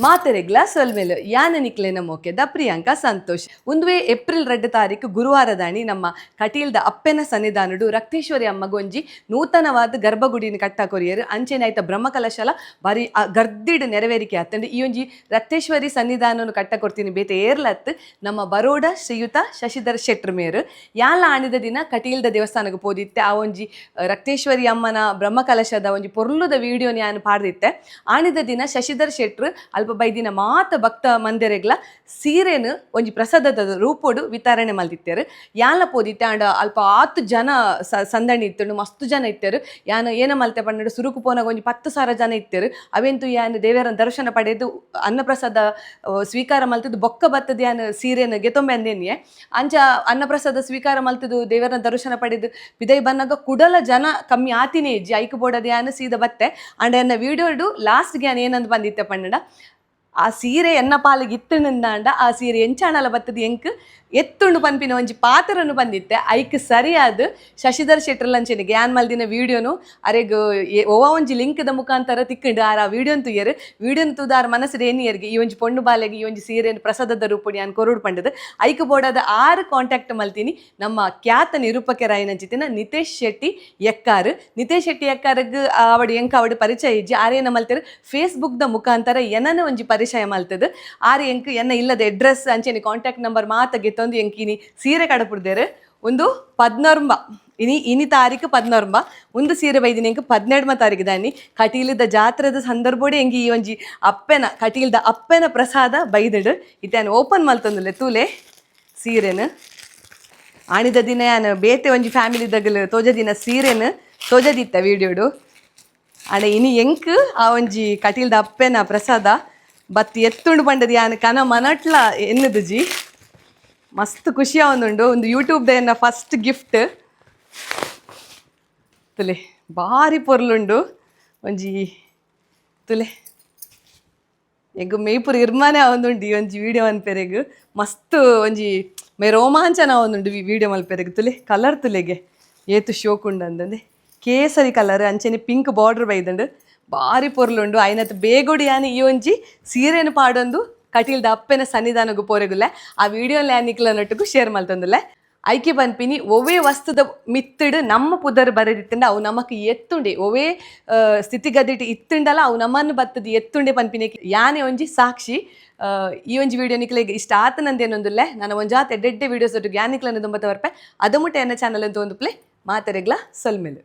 ಮಾತೆರೆಗ್ಲ ಸೊಲ್ಮೆಲು ಯಾನ ನಿಕ್ಲೆನ ಮೋಕೆದ ಪ್ರಿಯಾಂಕಾ ಸಂತೋಷ್ ಉಂದುವೆ ಏಪ್ರಿಲ್ 2 ತಾರೀಕು ಗುರುವಾರದಾಣಿ ನಮ್ಮ ಕಟೀಲ್ದ ಅಪ್ಪೆನ ಸನ್ನಿಧಾನಡು ರಕ್ತೇಶ್ವರಿ ಅಮ್ಮಗೊಂಜಿ ನೂತನವಾದ ಗರ್ಭಗುಡಿನ ಕಟ್ಟ ಕೊರಿಯರು ಅಂಚೆನೆ ಆಯ್ತ ಬ್ರಹ್ಮಕಲಶಲ ಬಾರಿ ಗರ್ದಿಡ್ ನೆರವೇರಿಕೆ ಆತಂಡು ಈ ಒಂಜಿ ರಕ್ತೇಶ್ವರಿ ಸನ್ನಿಧಾನನು ಕಟ್ಟ ಕೊಡ್ತೀನಿ ಬೇತೆ ಏರ್ಲತ್ ನಮ್ಮ ಬರೋಡ ಶ್ರೀಯುತ ಶಶಿಧರ್ ಶೆಟ್ರ್ ಮೇರು ಯಾಲ ಆಣಿದ ದಿನ ಕಟೀಲ್ದ ದೇವಸ್ಥಾನಕ್ಕೆ ಪೋದಿತ್ತೆ ಆ ಒಂಜಿ ರಕ್ತೇಶ್ವರಿ ಅಮ್ಮನ ಬ್ರಹ್ಮಕಲಶದ ಒಂಜಿ ಪೊರ್ಲುದ ವಿಡಿಯೋನ ಯಾನು ಪಾಡ್ದಿತ್ತೆ ಆಣಿದ ದಿನ ಶಶಿಧರ್ ಶೆಟ್ರ್ ಅಲ್ಪ ಬೈದಿನ ಮಾತ ಭಕ್ತ ಮಂದಿರೆಗ್ಲ ಸೀರೆನು ಒಂಜಿ ಪ್ರಸಾದದ ರೂಪೋಡು ವಿತರಣೆ ಮಲ್ದಿತ್ತೇರು ಯಾಲ ಪೋದಿತ್ತೆ ಆಂಡ ಅಲ್ಪ 10 ಜನ ಸಂದಣಿ ಇತ್ತುಂಡು ಮಸ್ತ್ ಜನ ಇತ್ತೇರು ಯಾನು ಏನ ಮಲ್ತೆ ಪಂಡ ಸುರುಕು ಪೋನಾಗ ಒಂಜಿ 10,000 ಜನ ಇತ್ತೇರು ಅವೆಂತು ಯಾನು ದೇವರ ದರ್ಶನ ಪಡೆದು ಅನ್ನಪ್ರಸಾದ ಸ್ವೀಕಾರ ಮಲ್ತಿದ್ದು ಬೊಕ್ಕ ಬತ್ತದ ಯಾನು ಸೀರೆನು ಗೆತೊಂಬೆ ಅಂದೇನಿಯೆ ಅಂಚ ಅನ್ನಪ್ರಸಾದ ಸ್ವೀಕಾರ ಮಲ್ತಿದ್ದು ದೇವರ ದರ್ಶನ ಪಡೆದು ವಿದೈ ಬನ್ನಾಗ ಕುಡಲ ಜನ ಕಮ್ಮಿ ಆತಿನೇ ಇಜ್ಜಿ ಐಕು ಬೋಡದ ಯಾನು ಸೀದ ಬತ್ತೆ ಅಂಡ ಎನ್ನ ವಿಡಿಯೋಡು ಲಾಸ್ಟ್ಗೆ ಯಾನು ಏನಂದು ಬಂದಿತ್ತೆ ಪಂಡ ಆ ಸೀರೆ ಎನ್ನ ಪಾಲಿಗೆ ಇತ್ತುಂಡ ಆ ಸೀರೆ ಎಂಚಾಣಲ ಬತ್ತದ ಎಂಕ್ ಎತ್ತುಂಡು ಪನ್ಪಿನ ಒಂಜಿ ಪಾತ್ರನು ಬಂದಿತ್ತೆ ಐಕ್ ಸರಿಯಾದ ಶಶಿಧರ್ ಶೆಟ್ರಲಂಚೆನೆ ಗ್ಯಾನ್ ಮಲ್ದಿನ ವಿಡಿಯೋನು ಅರೆಗ್ ಓವ ಒಂಜಿ ಲಿಂಕ್ದ ಮುಖಾಂತರ ತಿಕ್ಕಂಡು ಆ ವಿಡಿಯೋನ್ ತುಯ್ಯರು ವಿಡಿಯೋನ್ ತುದಾರ ಮನಸ್ಸು ಏನಿಯರ್ಗೆ ಈ ಒಂಜಿ ಪೊಣ್ಣು ಬಾಲೆಗೆ ಈ ಒಂಜಿ ಸೀರೆಯನ್ನು ಪ್ರಸಾದದ ರೂಪಡಿ ನಾನು ಕೊರುಡು ಪಂಡದು ಐಕ್ ಬೋಡಾದ 6 ಕಾಂಟ್ಯಾಕ್ಟ್ ಮಲ್ತೀನಿ ನಮ್ಮ ಖ್ಯಾತ ನಿರೂಪಕರಾಯಿನಂಚಿತ್ತಿನ ನಿತೇಶ್ ಶೆಟ್ಟಿ ಎಕ್ಕಾರು ನಿತೇಶ್ ಶೆಟ್ಟಿ ಎಕ್ಕಾರಗ್ ಅವಡು ಎಂಕ ಅವಡು ಪರಿಚಯ ಇಜ್ಜಿ ಆರೇನ ಮಲ್ತೇರು ಫೇಸ್ಬುಕ್ದ ಮುಖಾಂತರ ಎನನ ಒಂಜಿ ಪರಿಚಯ ಮಲ್ತದು ಆರು ಎಂಕ್ ಎನ್ನ ಇಲ್ಲದ ಅಡ್ರೆಸ್ ಅಂಚೆನೆ ಕಾಂಟ್ಯಾಕ್ಟ್ ನಂಬರ್ ಮಾತಗೆ ತಂದು ಎಂಕಿನಿ ಸೀರೆ ಕಡಪುಡ್ದೇರು ಒಂದು 14 ಇನಿ ತಾರೀಕು 14 ಒಂದು ಸೀರೆ ಬೈದಿನಿ ಎಂಕ್ 12ಮ ತಾರೀಕು ದಾನಿ ಕಟೀಲದ ಜಾತ್ರೆದ ಸಂದರ್ಭೋಡೆ ಎಂಗಿ ಈ ಒಂಜಿ ಕಟೀಲ್ದ ಅಪ್ಪೆನ ಪ್ರಸಾದ ಬೈದಡು ಇತ್ತಾನು ಓಪನ್ ಮಲ್ತಂದುಲ್ಲೆ ತೂಲೆ ಸೀರೆನು ಆಣಿದ ದಿನ ಯಾನು ಬೇತೆ ಒಂಜಿ ಫ್ಯಾಮಿಲಿದಾಗಲು ತೋಜದಿನ ಸೀರೆನು ತೋಜದಿತ್ತ ವಿಡಿಯೋಡು ಆಂಡ ಇನಿ ಎಂಕ್ ಆ ಒಂಜಿ ಕಟೀಲ್ದ ಅಪ್ಪೆನ ಪ್ರಸಾದ ಬತ್ತಿ ಎತ್ತುಂಡು ಪಂಡದು ಯಾನು ಕನ ಮನಟ್ಲ ಎನ್ನದು ಜಿ ಮಸ್ತ್ ಖುಷಿ ಆವೊಂದುಂಡು ಒಂದು ಯೂಟ್ಯೂಬ್ದ ಎನ್ನ ಫಸ್ಟ್ ಗಿಫ್ಟ್ ತುಲೆ ಭಾರಿ ಪೊರ್ಲುಂಡು ಒಂಜಿ ತುಲೆ ಎಗ್ ಮೇಯ್ಪುರ ಇರ್ಮಾನೆ ಆವೊಂದುಂಡು ಈ ಒಂಜಿ ವಿಡಿಯೋ ಅನ್ಪೆರೆಗ್ ಮಸ್ತ್ ಒಂಜಿ ಮೈ ರೋಮಾಂಚನ ಆವೊಂದುಂಡು ವಿಡಿಯೋ ಮಲ್ಪೆರೆಗ್ ತುಲೆ ಕಲರ್ ತುಲೆಗೆ ಏತು ಶೋಕುಂಡು ಅಂದಂದೆ ಕೇಸರಿ ಕಲರ್ ಅಂಚೆನೆ ಪಿಂಕ್ ಬಾರ್ಡರ್ ಬೈದಂಡು ಭಾರಿ ಪೊರ್ಲುಂಡು ಐನತ್ ಬೇಗೊಡಿ ಯಾನು ಈ ಒಂಜಿ ಸೀರೆನು ಪಾಡೊಂದು ಕಟೀಲ್ದ ಅಪ್ಪೆನ ಸನ್ನಿಧಾನಗು ಪೋರೆಗುಲ್ಲೆ ಆ ವಿಡಿಯೋಲ ಯಾನಿಕ್ಲ ನೊಟ್ಟುಗು ಶೇರ್ ಮಲ್ತೊಂದುಲ್ಲೆ ಐಕೆ ಬನ್ಪಿನಿ ಒವೇ ವಸ್ತುದ ಮಿತ್ತುಡು ನಮ್ಮ ಪುದರ್ ಬರೆದಿತ್ತಂಡ ಅವು ನಮಕ್ ಎತ್ತುಂಡೆ ಒವೇ ಸ್ಥಿತಿಗದಿಟ್ ಇತ್ತುಂಡಲ ಅವು ನಮ್ಮನ್ನು ಬತ್ತದ ಎತ್ತುಂಡೆ ಪನ್ಪಿನಿ ಯಾನೆ ಒಂಜಿ ಸಾಕ್ಷಿ ಈ ಒಂಜಿ ವಿಡಿಯೋ ನಿಕ್ಲೆಗ್ ಇಷ್ಟ ಆತನಂದೇನೊಂದುಲ್ಲೆ ನಾನು ಒಂಜಾತ್ ಎಡ್ಡೆಡ್ಡೆ ವಿಡಿಯೋಸ್ ಒಟ್ಟಿಗೆ ಯಾನಿಕ್ಲನ್ನು ತುಂಬತ್ತ ಬರ್ಪೆ ಅದು ಮುಟ್ಟೆ ಎನ್ನ ಚಾನಲ್ ಅಂತ ಒಂದು ಪ್ಲೇ ಮಾತೆರೆಗ್ಲ ಸೊಲ್ಮೆಲು.